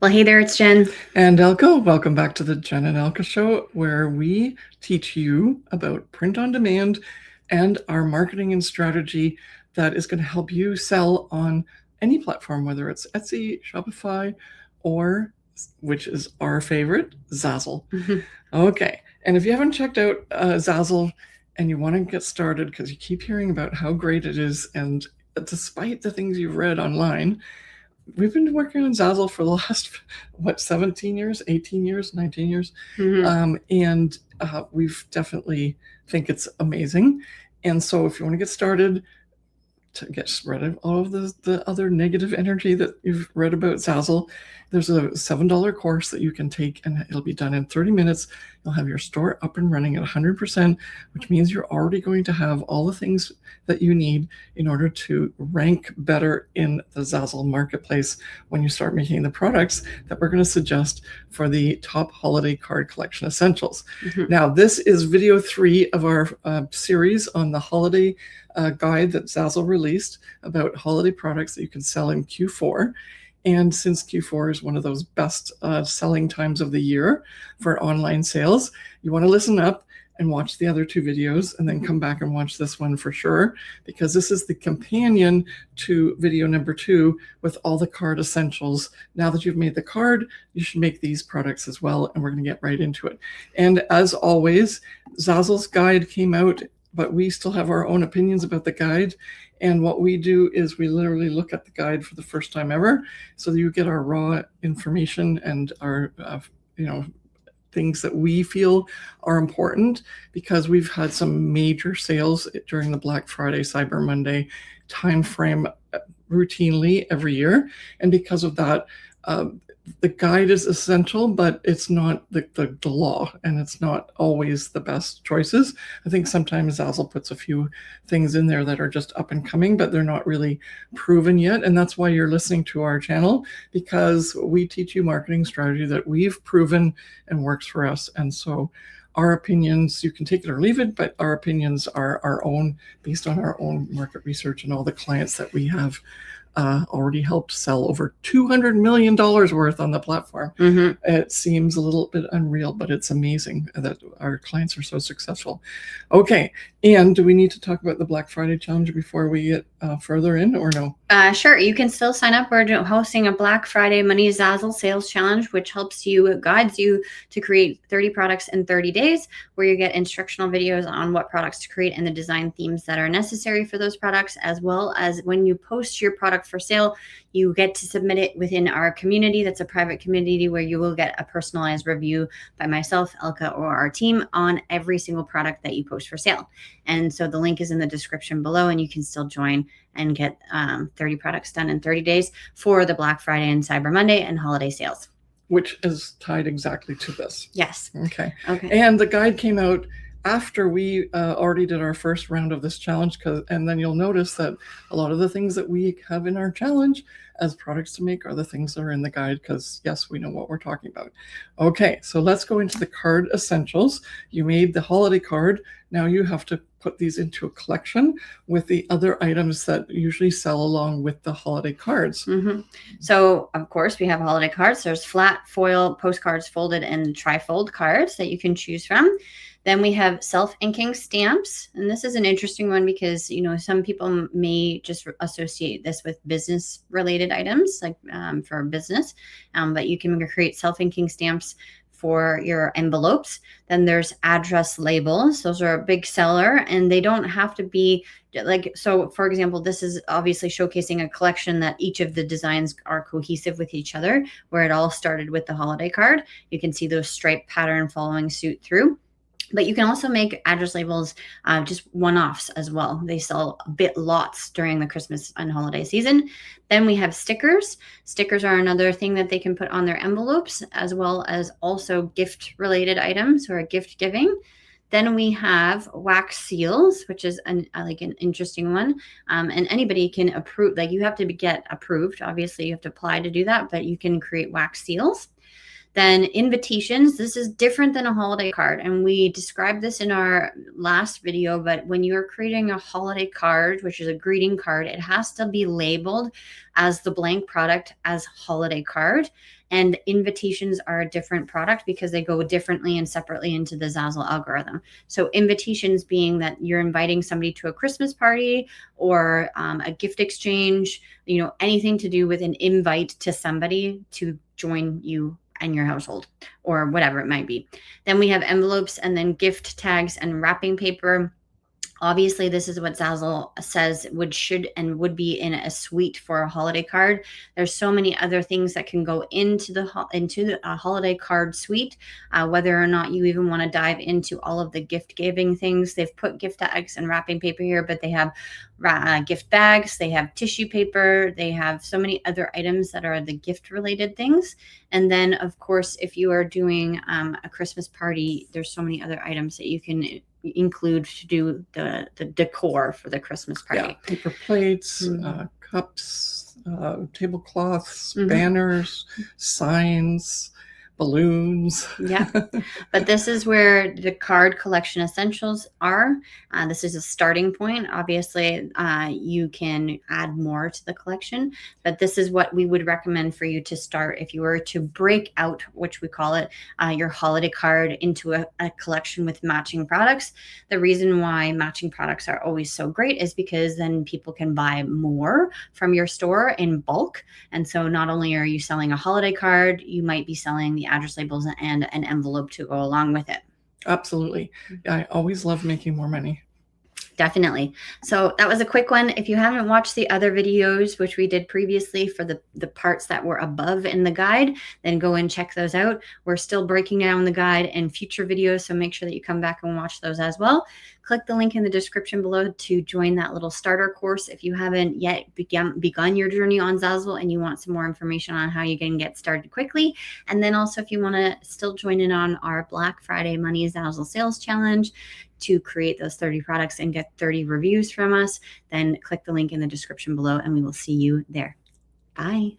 Well, hey there, it's Jen. And Elka, welcome back to the Jen and Elka Show, where we teach you about print on demand and our marketing and strategy that is going to help you sell on any platform, whether it's Etsy, Shopify, or, which is our favorite, Zazzle. Okay, and if you haven't checked out Zazzle and you want to get started because you keep hearing about how great it is, and despite the things you've read online, we've been working on Zazzle for the last, 17 years, 18 years, 19 years. And we've definitely think it's amazing. And so if you want to get started to get rid of all of the other negative energy that you've read about Zazzle, there's a $7 course that you can take, and it'll be done in 30 minutes. You'll have your store up and running at 100%, which means you're already going to have all the things that you need in order to rank better in the Zazzle marketplace when you start making the products that we're going to suggest for the top holiday card collection essentials. Now, this is video 3 of our series on the holiday guide that Zazzle released about holiday products that you can sell in Q4. And since Q4 is one of those best selling times of the year for online sales, you want to listen up and watch the other 2 videos and then come back and watch this one for sure, because this is the companion to video number 2 with all the card essentials. Now that you've made the card, you should make these products as well, and we're going to get right into it. And as always, Zazzle's guide came out, but we still have our own opinions about the guide. And what we do is we literally look at the guide for the first time ever, so that you get our raw information and our, things that we feel are important, because we've had some major sales during the Black Friday, Cyber Monday timeframe routinely every year. And because of that, the guide is essential, but it's not the law, and it's not always the best choices. I think sometimes Zazzle puts a few things in there that are just up and coming, but they're not really proven yet. And that's why you're listening to our channel, because we teach you marketing strategy that we've proven and works for us. And so our opinions, you can take it or leave it, but our opinions are our own, based on our own market research and all the clients that we have already helped sell over $200 million worth on the platform. It seems a little bit unreal, but it's amazing that our clients are so successful. Okay, and do we need to talk about the Black Friday challenge before we get further in, or no? Sure, you can still sign up. We're hosting a Black Friday Money Zazzle sales challenge, which guides you to create 30 products in 30 days, where you get instructional videos on what products to create and the design themes that are necessary for those products, as well as when you post your product for sale, you get to submit it within our community. That's a private community where you will get a personalized review by myself, Elka, or our team on every single product that you post for sale. And so the link is in the description below, and you can still join and get 30 products done in 30 days for the Black Friday and Cyber Monday and holiday sales. Which is tied exactly to this. Yes. Okay. And the guide came out after we already did our first round of this challenge, and then you'll notice that a lot of the things that we have in our challenge as products to make are the things that are in the guide, because yes, we know what we're talking about. Okay, so let's go into the card essentials. You made the holiday card. Now you have to put these into a collection with the other items that usually sell along with the holiday cards. So of course we have holiday cards. There's flat foil postcards, folded, and trifold cards that you can choose from. Then we have self-inking stamps. And this is an interesting one because, some people may just associate this with business related items, like for business, but you can create self-inking stamps for your envelopes. Then there's address labels. Those are a big seller, and they don't have to be so for example, this is obviously showcasing a collection that each of the designs are cohesive with each other, where it all started with the holiday card. You can see those stripe pattern following suit through. But you can also make address labels just one-offs as well. They sell lots during the Christmas and holiday season. Then we have stickers. Stickers are another thing that they can put on their envelopes, as well as also gift-related items or gift giving. Then we have wax seals, which is an interesting one. And anybody can approve. You have to get approved. Obviously, you have to apply to do that, but you can create wax seals. Then invitations, this is different than a holiday card. And we described this in our last video, but when you're creating a holiday card, which is a greeting card, it has to be labeled as the blank product as holiday card. And invitations are a different product because they go differently and separately into the Zazzle algorithm. So invitations being that you're inviting somebody to a Christmas party or a gift exchange, anything to do with an invite to somebody to join you and your household or whatever it might be. Then we have envelopes and then gift tags and wrapping paper. Obviously, this is what Zazzle says should be in a suite for a holiday card. There's so many other things that can go into the holiday card suite, whether or not you even want to dive into all of the gift giving things. They've put gift tags and wrapping paper here, but they have gift bags, they have tissue paper, they have so many other items that are the gift related things. And then, of course, if you are doing a Christmas party, there's so many other items that you can include to do the decor for the Christmas party. Yeah, paper plates, cups, tablecloths, banners, signs, balloons. Yeah, but this is where the card collection essentials are. This is a starting point. Obviously, you can add more to the collection, but this is what we would recommend for you to start if you were to break out, which we call it, your holiday card into a collection with matching products. The reason why matching products are always so great is because then people can buy more from your store in bulk. And so not only are you selling a holiday card, you might be selling the address labels and an envelope to go along with it. Absolutely. I always love making more money. Definitely. So that was a quick one. If you haven't watched the other videos, which we did previously for the parts that were above in the guide, then go and check those out. We're still breaking down the guide in future videos, so make sure that you come back and watch those as well. Click the link in the description below to join that little starter course if you haven't yet begun your journey on Zazzle and you want some more information on how you can get started quickly. And then also if you want to still join in on our Black Friday Money Zazzle Sales Challenge to create those 30 products and get 30 reviews from us, then click the link in the description below and we will see you there. Bye.